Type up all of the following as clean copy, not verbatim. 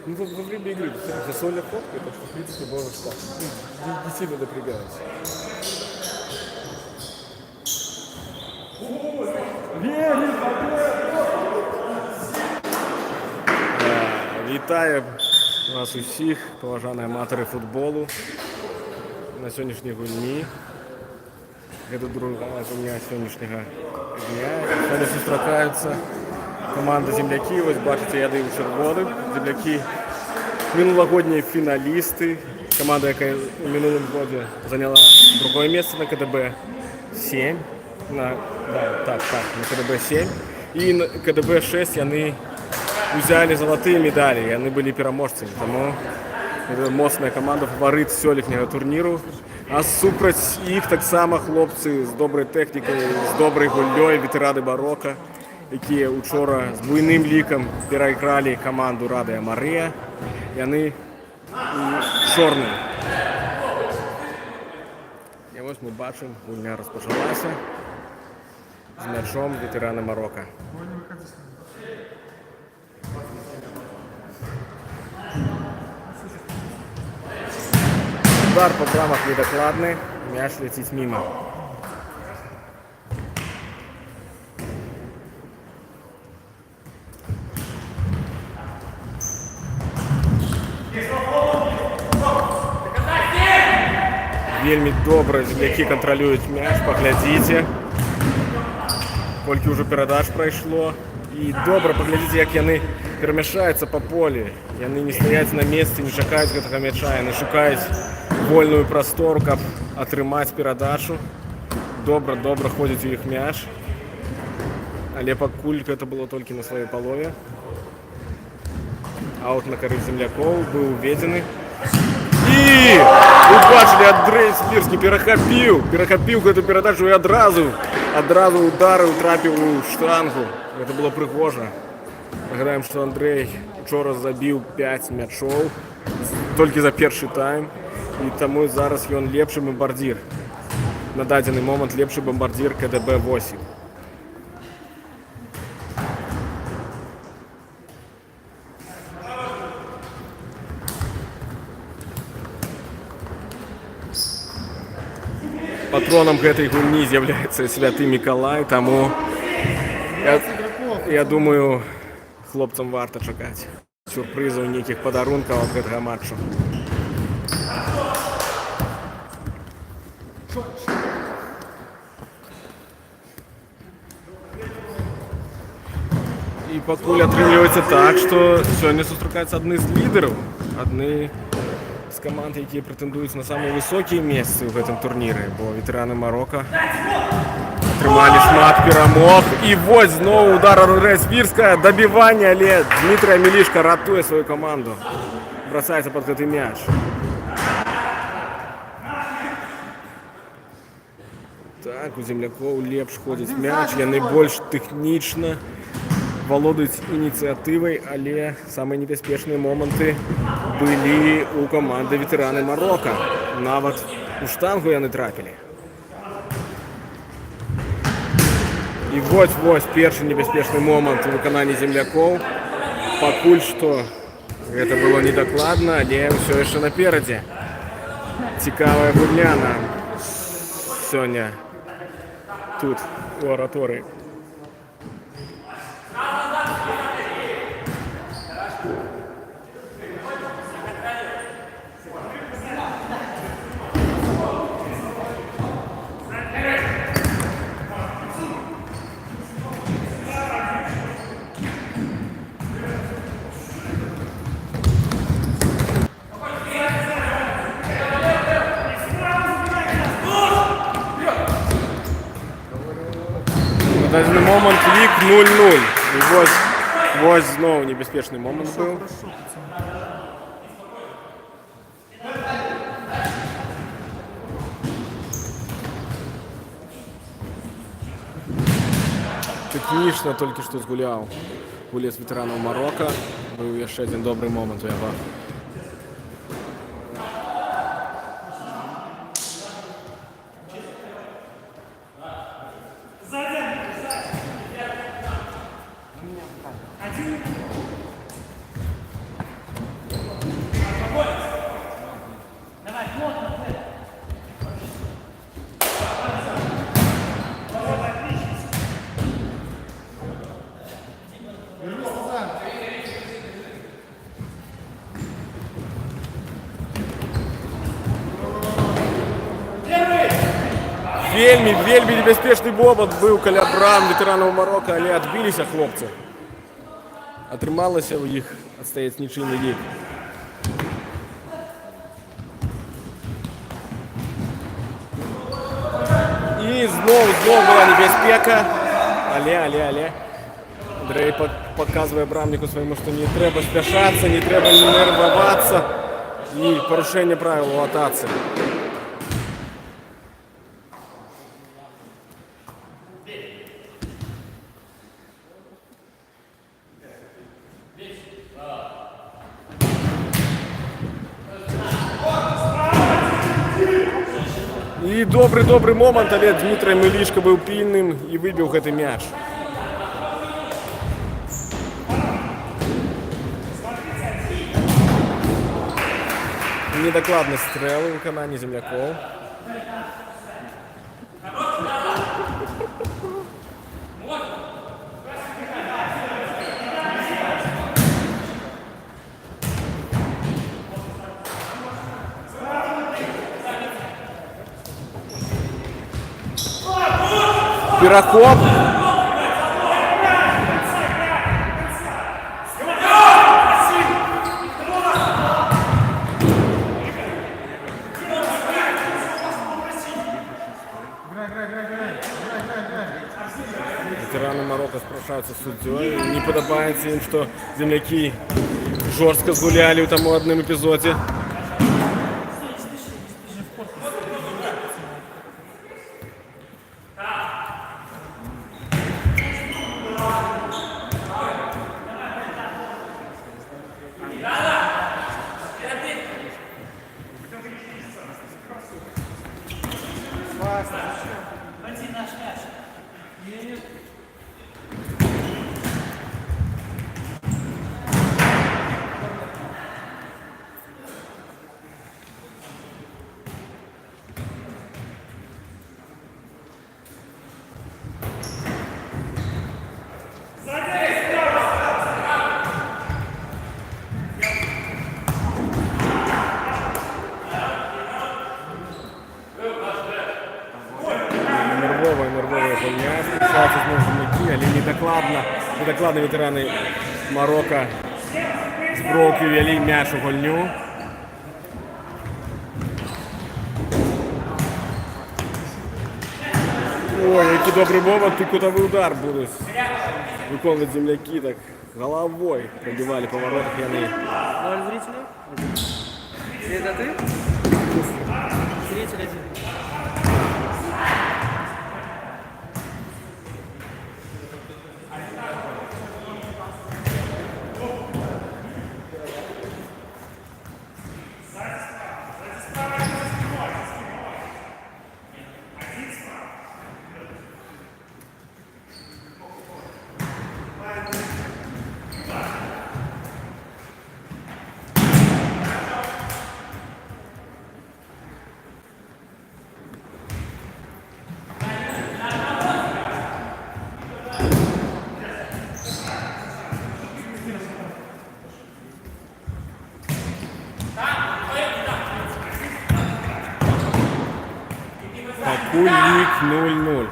Ну, во время игры засольная фотка, так что, в принципе, можешь так. Не сильно напрягайся. Вітаю вас усіх, поважані аматори футболу. На сьогоднішній гульні. Гэта другая гульня сьогоднішнього дня. Сьогодні зустрічаються команда «Земляки». Ось бачите, я даю червоних. «Земляки» – минулогодние финалисты. Команда, яка в минулом году заняла другое место на КДБ-7. На КДБ-7. И на КДБ-6 они взяли золотые медали, и они были переможцами. Тому это моцная команда, фаворит сёлетнього турніру. А супроть їх так само хлопці з доброю технікою, з доброю гульнёй, ветерани барока, які вчора з двойним ліком переіграли команду Радія Марія. І вони чорні. І ось ми бачимо, гульня розпочалася з м'ячом ветерани Марокко. Удар по брамах недокладный, мяч летит мимо. Вельми добро земляки контролюют мяч, поглядите. Кольки уже передач пройшло. И добро поглядите, як яны перемешаются по полю. Яны не стоять на месте, не чакаюць гэтага мяча, яны шукаюць вольную простору, каб атрымаць перадачу. Добра ходзіць у іх мяч. Але пакуль гэта было толькі на сваёй палове. Аут на карысць землякоў быў уведзены. І убачылі, Андрей Спірскі перахапіў гэту перадачу і адразу ударыў, трапіў у штангу. Гэта было прыгожа. Нагадаем, што Андрей учора забіў 5 мячоў толькі за першы тайм. І таму зараз ён лепшы бамбардзір. На дадзены момант лепшы бамбардзір КДБ-8. Патронам гэтай гульні з'яўляецца Святы Мікалай, таму я думаю, хлопцам варта чакаць сюрпрызаў, нейкіх падарункаў ад гэтага матчу. І пакуль атрымліваецца так, што сёння сустракаюцца адны з лідараў, адны з каманд, якія прэтэндуюць на самыя высокія месцы ў гэтым турніры, бо ветэраны Марокко атрымалі шмат перамог. І вось зноў удар Андрэя Спірскага, дабіванне, але Дмітрий Амелішка ратуе сваю каманду, бросаецца пад гэты мяч. Так, у землякоў лепш ходзіць мяч, яны больш тэхнічна валодаюць ініцыятывай, але самыя небяспечныя моманты былі у каманды ветэраны Марокко. Нават у штангу яны трапілі. І вось першы небяспечны момант у выкананні землякоў. Пакуль што гэта было недакладна, але ўсё яшчэ наперадзе. Цікавая гульня нам сёння тут у араторыі. На дадзены момант лік 0-0. І вось зноў небяспечны момант быў. Тэхнічна толькі што згуляў гулец ветэранаў Марокко. Быў яшчэ адзін добры момант у яго. вельмі небезпечний бобот був каля брам ветеранів Марокко, але відбилися хлопці. Отрималося у їх відстояти нічийний лік. І знову була небезпека. Але. Андрей показує Брамнику своєму, що не треба спішатися, не треба нервуватися. І порушення правил в атаці. І добрий момент, але Дмитрий Милішко був пільним і вибив цей м'яч. Недокладні стріли у виконанні земляков. Пирохоп. Ветераны Марокко спрашиваются с судьей. Не подобается им, что земляки жестко сгуляли в тому одном эпизоде. Нервовая гульня, спускаються знову земляки, але недокладно ветерани Марокко з бровки ввели м'яч у гульню. Ой, який добрий момент, і кутовий удар будуть виконувати земляки, так головой пробивали по воротах яны. 0 зрителей? Это ты? Зритель один. Кулик 0-0.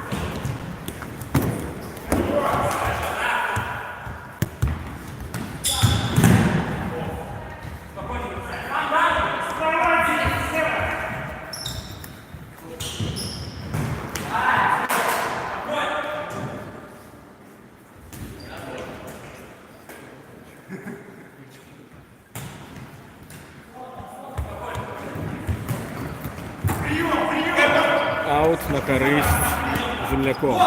Аут на користь земляков.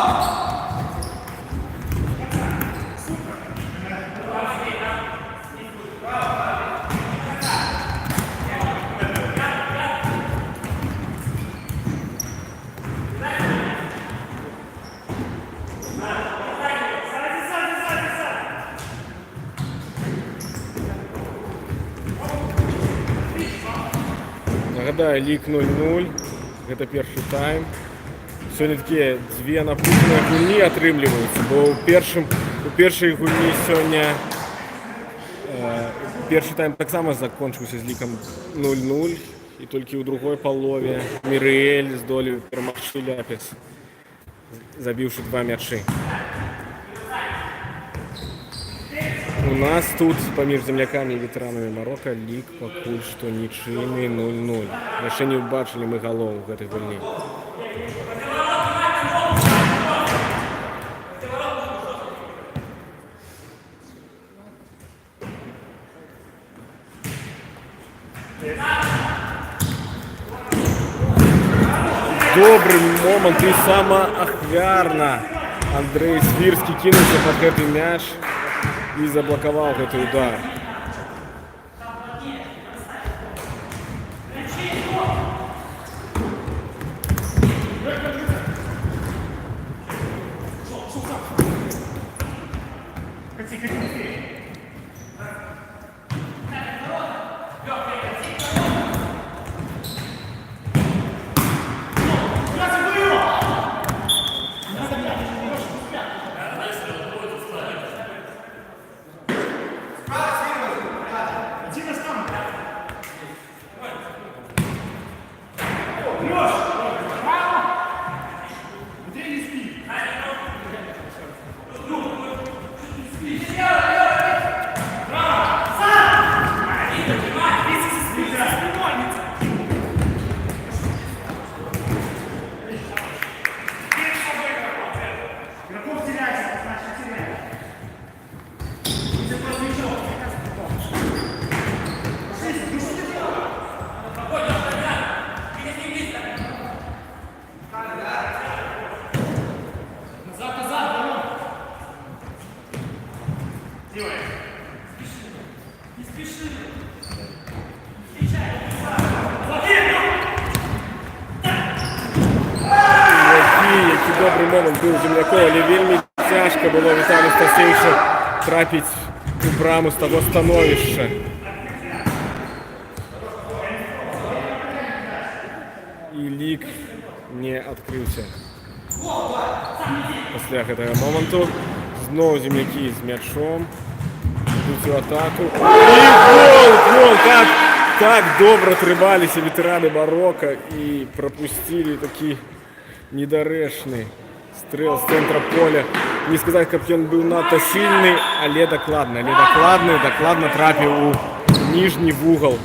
Нагадаю, лік 0-0. Це перший тайм. Сьогодні такі дві напружені гульні отримлюються, бо у першій гульні сьогодні перший тайм так само закінчився з ліком 0-0. І тільки у другой полові Міріель здолів перемогти Ляпіс, забивши 2 м'ячі. У нас тут поміж земляками і ветеранами Марокко лік покуль що нічийний 0-0. Ще не бачили ми голов в этой гульні. Добрий момент і самоахвярно Андрей Свірський кинувся під цей м'яч і заблокував цей удар. Який добрий момент був земляков, але вельми тяжко було Віталію Стасевичу трапити у браму з того становища. І лік не відкрився після цього моменту. Знову земляки з м'ячом. Йдуть цю атаку. І гол! Так добре трималися ветерани Марокко і пропустили такий недоречний стріл з центра поля. Не сказати, капітан був надто сильний, але докладно трапив у нижній вугол.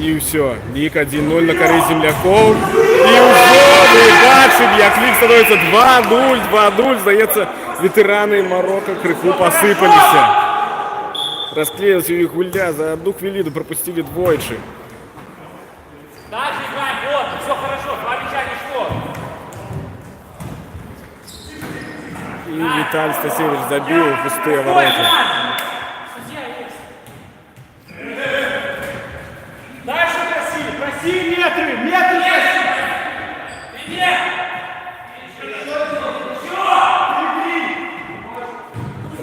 І все. Лік 1-0 на користь земляков. І вже ми бачимо, як лік становиться 2-0. Здається, ветерани Марокко криху посипалися. Розклеїлися їх гульня, за 1 хвилину пропустили двойчі. Дальше играем, вот, все хорошо, 2 мяча не шло. І Віталій Стасевич забив у пусті ворота. Дальше проси метры проси.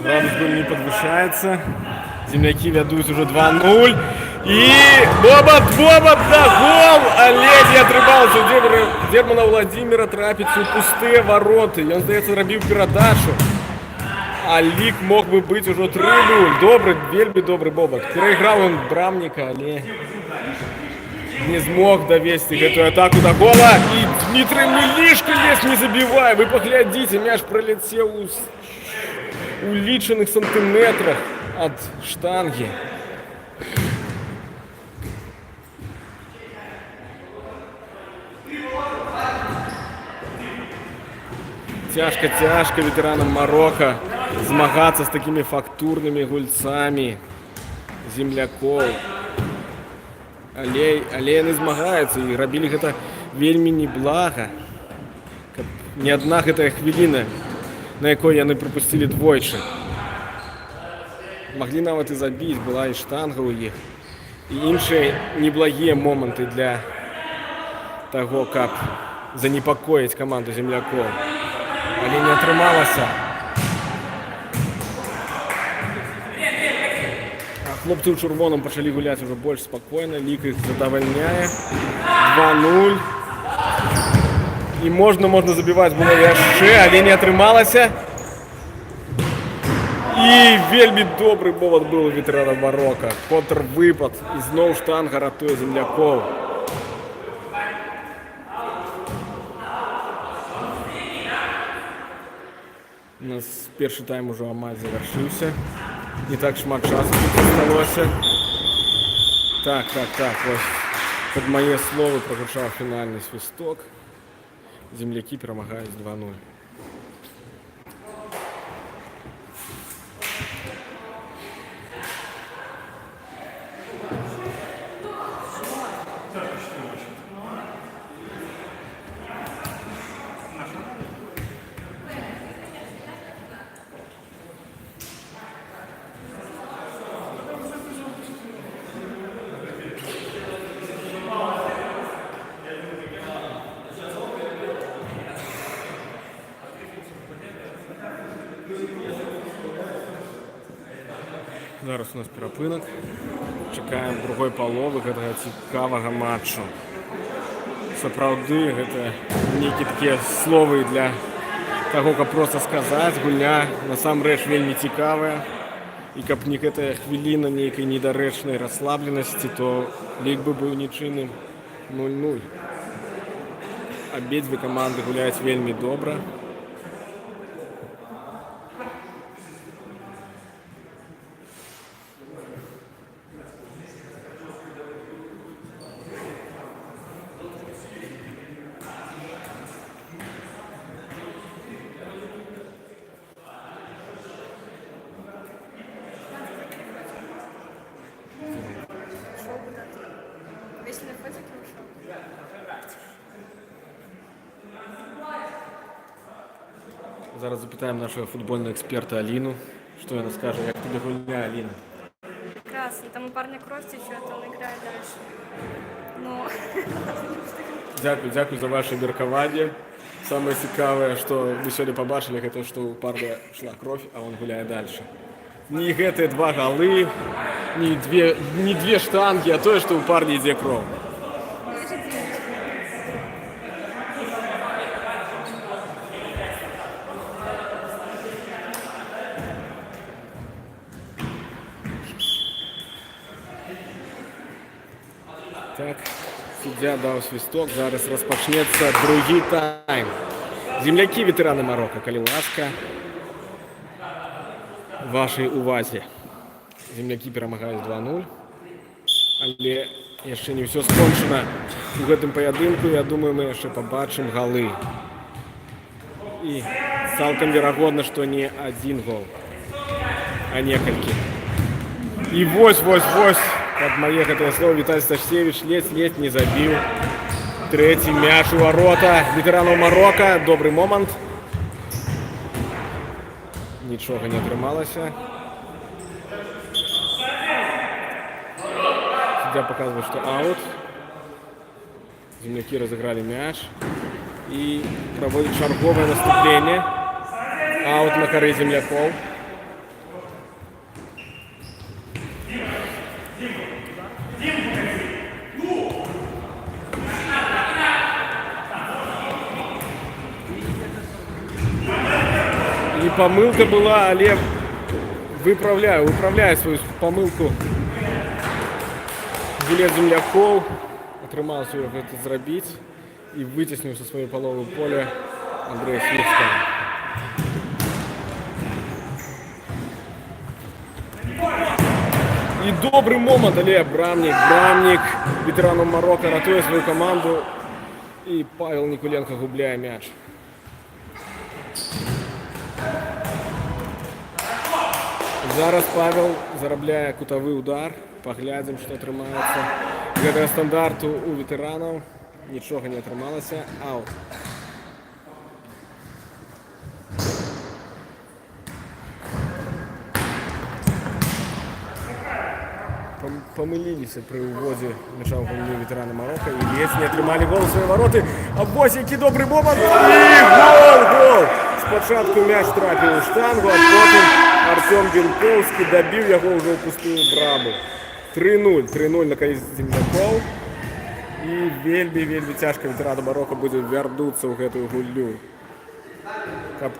Градус не подвышается. Земляки ведут уже 2-0. И Бобот, да, гол! Але не отрывался Дермана Владимира трапить у пустые ворота. И он, здається, робив передачу. А лік мог би бути уже 3-0. Добрий, вельми добрий Бобот. Переиграл он Брамника, але не змог довести эту атаку до гола. И Дмитрий Милишко лез, не забивай. Вы поглядите, мяч пролетел у лічених сантиметрах от штанги. Тяжко ветеранам Марокко змагатися з такими фактурними гульцами земляков. Але не змагаються і робили гэта вельмі неблага. Не одна гэта хвіліна, на якой яны пропустили двойчы. Могли нават і забіць, была і штанга ў іх. І іншыя неблагія моманты для того, каб занепакоіць каманду земляков. Але не атрымалася. Хлопцы ў чырвоным пачалі гуляць уже больш спакойна, лік іх задавальняе. 2-0. І можна забіваць было яшчэ, але не атрымалася. І вельмі добры повод быў у ветэрана Марокко. Контрвыпад і зноў штанга ратуе земляков. У нас першы тайм ужо амаль завяршыўся. Не так шмат часу тут засталося. Так, вось пад мае словы прагучаў фінальны свісток. Землякі перамагаюць 2-0. Зараз у нас перапынак. Чакаем другой паловы гэтага цікавага матчу. Сапраўды, гэта нейкія такія словы для таго, каб проста сказаць. Гульня насамрэч вельмі цікавая. І каб не гэтая хвіліна нейкай недарэчнай расслабленасці, то лік бы быў нічыйным 0-0. Абедзве каманды гуляюць вельмі добра. Весь на фотике ушел. Зараз запытаем нашего футбольного эксперта Алину, что она скажет. Як тебе гульня, Алина? Прекрасно. Там у парня кровь течет, он играет дальше. Но... Дякую за ваше меркаванне. Самое цікавае, што вы сёння пабачылі, гэта што ў парня шла кровь, а он гуляе дальше. Не гэтыя два галы, не две штанги, а тое, што ў парня ідзе кроў. Так, суддя даў свісток, зараз распачнецца другі тайм. Землякі, ветэраны Марока, калі ласка, вашай увазе. Землякі перамагаюць 2-0, але яшчэ не ўсё скончана у гэтым паядынку. Я думаю, мы яшчэ пабачым галы. І цалкам верагодна, што не адзін гол, а некалькі. І вось, под мае гэтыя словы Віталій Сташкевіч ледзь не забіў. Трэці мяч у варота ветэранаў Марока. Добры момант. Нічога не атрымалася. Суддя показывае, што аут. Землякі разыгралі мяч і праводзяць чарговае наступленне. Аут на кары землякоў. И помылка была, але выправляю свою помылку. Гулец землякоў атрымалася гэта зрабіць і выцесніў са сваёй паловы поля Андрэя Свіцкага. І добры момант, але брамнік ветэранаў Марока ратуе сваю каманду і Павел Нікуленко губляе мяч. Зараз Павел зарабляе кутавы удар. Паглядзім, што атрымаецца. Гэтага стандарту у ветэранаў нічога не атрымалася. Аут. Памыліліся пры ўводзе мяча ў гульню ветэраны Марока і ледзь не атрымалі гол у свае вароты. А вось які добры момант! І гол! Спачатку мяч трапіў у штангу, а потым Артём Бенковскі дабіў яго ўжо ў пустую браму. 3-0 на карысць землякоў. І вельмі цяжка ветэрану Марока будзе вярнуцца ў гэтую гульню, каб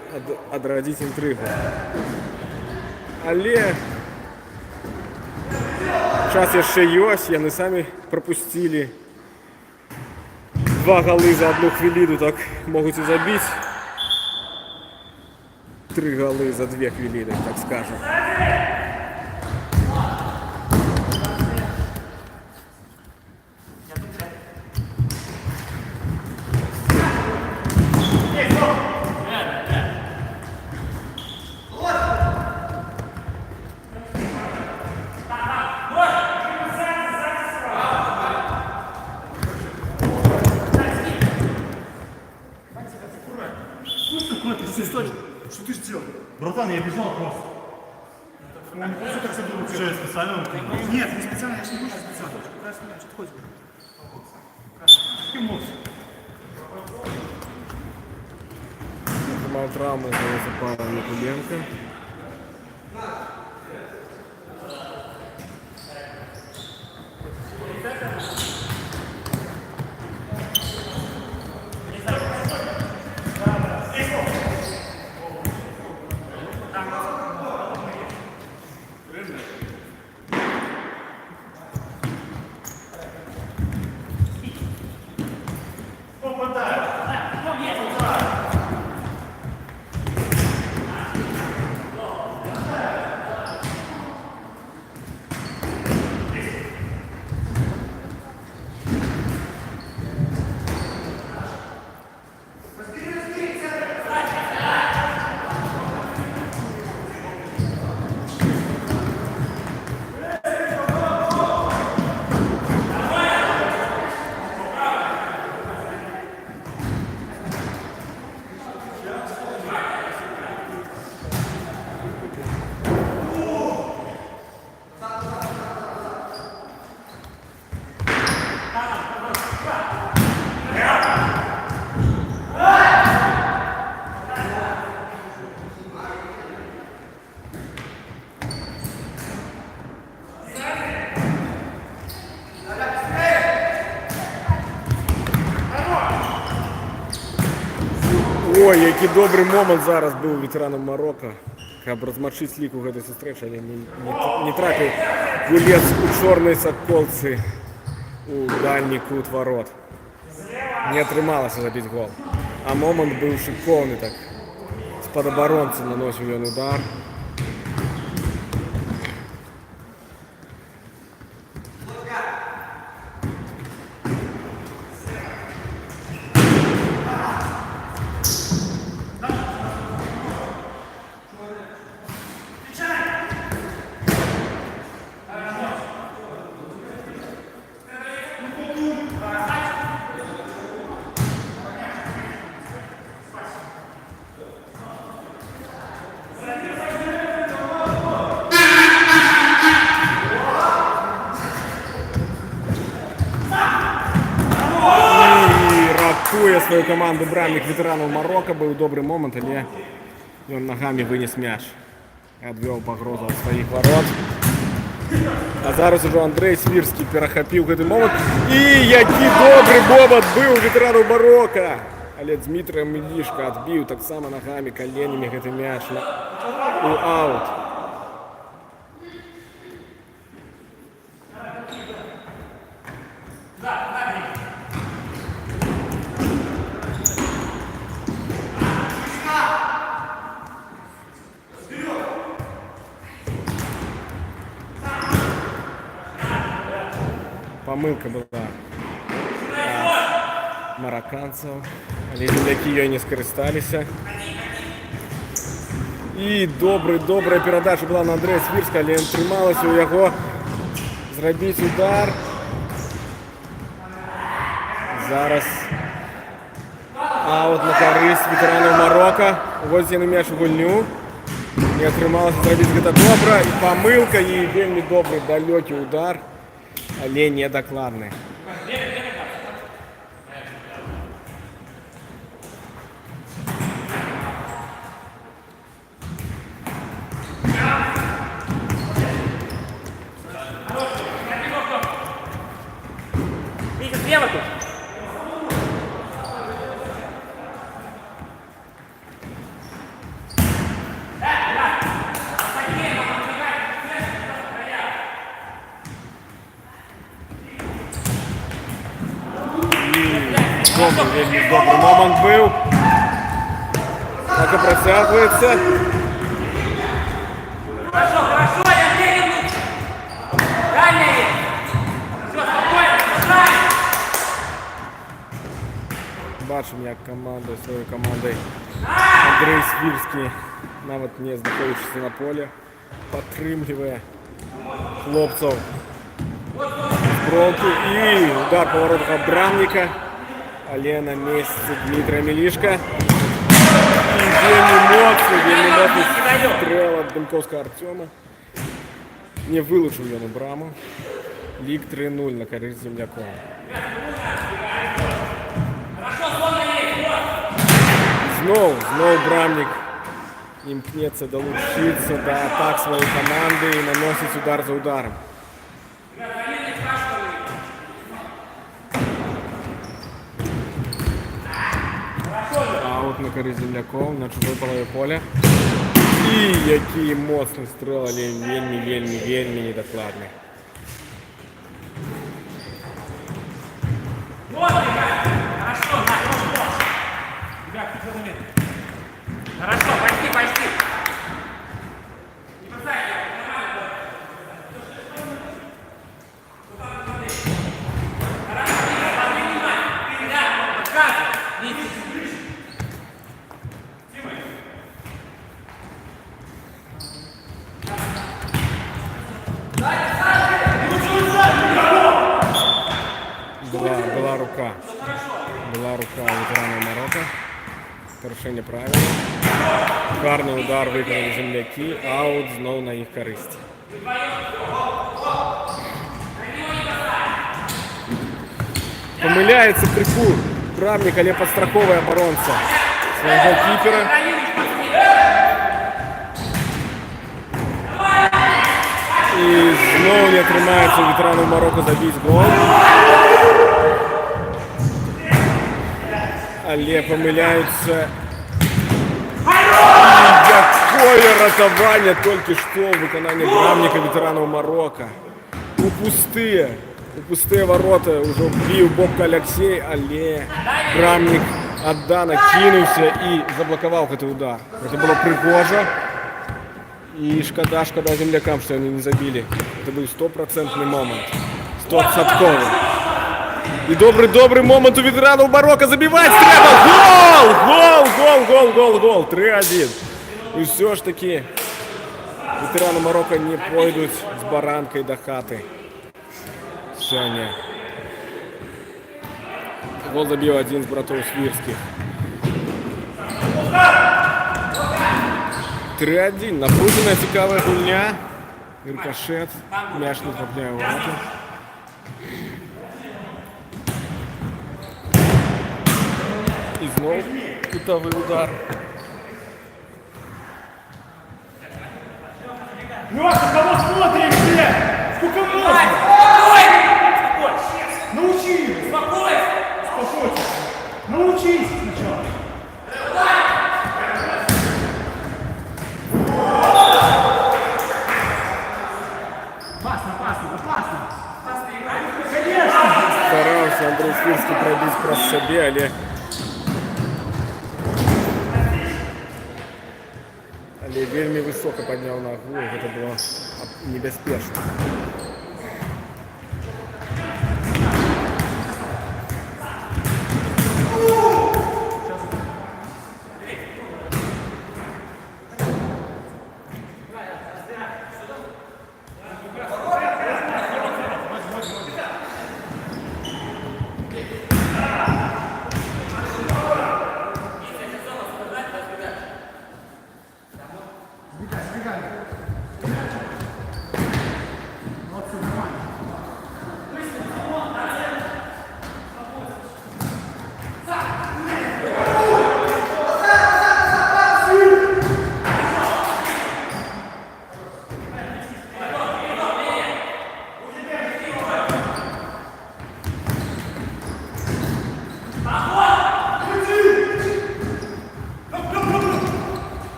адрадзіць інтрыгу. Але час яшчэ ёсць, яны самі прапусцілі 2 галы за 1 хвіліну, так могуць і забіць. 3 голи за 2 хвилини, так скажемо. Что ты сделал? Братан, я бежал просто. Что, я специально? Нет, не специально, я же не буду специально. Красный мяч, отходи. Мав травму за Павла Микуленко. Ой, який добрий момент зараз був у ветеранам Марокко. Каб розмочити лік у гэтай сустрэчы, але не трапіў гулец у чорнай саколцы у дальні кут ворот. Не атрымалася забіць гол. А момент быў шыкоўны, так. З-пад абаронцы наносіў ён удар. Рахуе свою команду брамник ветеранов Марокко. Был добрый момент, але он ногами вынес мяч. Адвёў пагрозу ад сваіх ворот. А зараз ужо Андрей Свірскі перахапіў гэты момент. І які добры момент быў у ветеранаў Марокко. Але Дмітрий Мілішка адбіў таксама ногами, коленями гэты мяч у аут. Помылка была марокканцев, але земляки ее не скористалися. І добрая передача была на Андрея Свірська, але він трималася у яго зрабіць удар. Зараз аут на карысць ветеранаў Марокко. Уводзіць яны мяч у гульню. Не атрымалася зрабіць гэта добра. І памылка, і вельмі добры далёкі удар, але недакладны. Витя, слева тут. Вельмі добрый момент быў. На атака протягивается. Хорошо, хорошо, я верю. Дальше. Все, спокойно, спокойно. Бачимо, як своєю командою Андрій Свірський, навіть не знаходячись на полі, підтримує хлопців з бровки. І удар по воротах Абрамника. Але на місці Дмитрия Мілішка. І вельми моцний стріл від Бенковського Артема. Не вилучив йому браму. Лік 3-0 на користь землякова. Знову Брамник імкнеться долучитися до атак своєї команди і наносить удар за ударом. Аут на користь земляков на чужой половині поля. І який моцний стріл, але вельми недокладний. Хорошо, почти. Была рука ветерана Марокко. Порушення правил. Гарний удар виконали земляки. Аут знову на їх користь. Помиляється Трикур. Брамник, але підстраховує оборонця свого голкіпера. І знову не тримається у ветеранів Марокко забити гол. Але помиляються. Якое рятування тільки що в виконанні Брамника ветеранів Марокко. У пустые ворота уже вбив Бобка Олексій, але Брамник отдано кинувся і заблокував цей удар. Це було пригожо. І шкода землякам, що вони не забили. Це був 100% момент. 100%. І добрий момент у ветеранів Марокко. Забивати треба. Гол! 3-1. І все ж таки ветерани Марокко не пойдуть з баранкою до хати. Сьогодні. Гол забив один з братів Свірських. 3-1. Напружена, цікава гульня. Рикошет. М'яч не трапляє в ворота. І знову кутовий удар. Леша, кого смотришь, блядь? Сколько можно? Научи его. Успокойся. Научись сначала. Опасно. Старався Андрій Свірський пробити про себе, але вельми високо підняв ногу, це було небезпечно.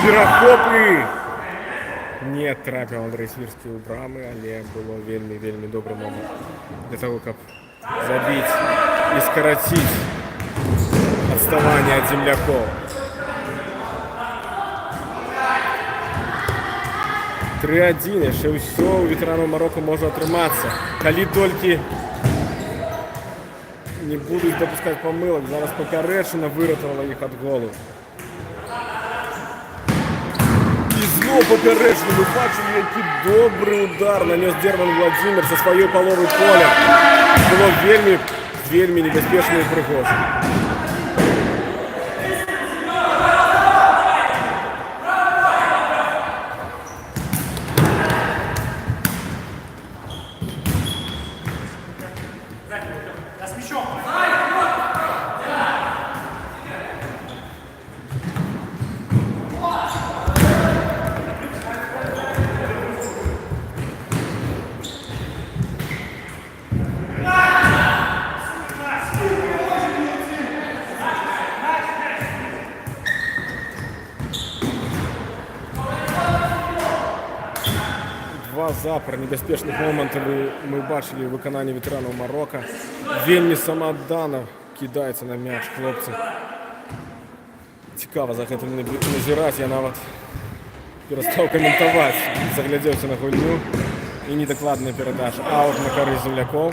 перахопы. Не трапіў Андрэй Свірскі ў брамы, але было вельмі добры момант для того, каб забіць і скараціць адставанне ад землякоў. 3-1, яшчэ ўсё у ветэранаў Марока можа атрымацца. Калі толькі не будуць дапускаць памылак, зараз папярэчына выратавала іх ад голу. І зноў папярэчна, мы бачылі, які добры удар нанёс Дерман Владзімир са сваёй паловы поля. Было вельмі небяспечна і прыгожа. Да, с мячом. Два запар небяспечных момантаў мы бачылі ў выкананні ветэранаў Марока. Вельмі самааддана кідаецца на мяч хлопцы. Цікава за гэтым назіраць, я нават перастаў каментаваць, заглядзеўся на гульню і недакладная перадача. Аут на карысць землякоў.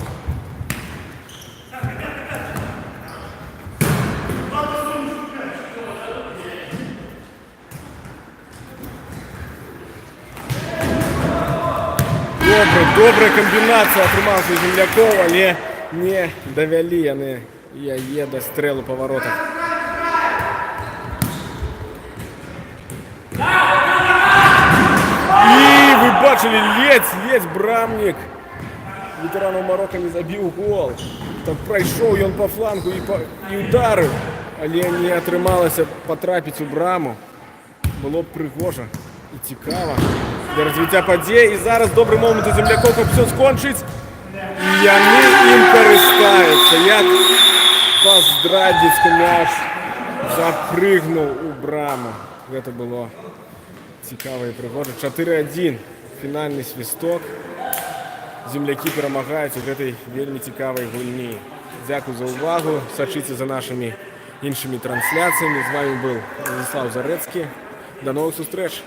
Добрая камбінацыя атрымалася у землякоў, але не давялі яны яе да стрэлу па воротах. І вы бачылі, ледзь брамнік ветэранаў Марока не забіў гол. Так прайшоў ён па флангу і ударыў, але не атрымалася патрапіць у браму. Было б прыгожа і цікава для развіцця падзей. І зараз добры момант у землякоў, каб все скончыць. І яны ім карыстаюцца. Як па-здрадзіцку мяч запрыгнуў у браму. Гэта было цікава і прыгожа. 4-1. Фінальны свісток. Землякі перамагаюць у гэтай вельмі цікавай гульні. Дзякуй за ўвагу. Сачыце за нашымі іншымі трансляцыямі. З вами быў Владислав Зарэцкі. До новых сустрэч!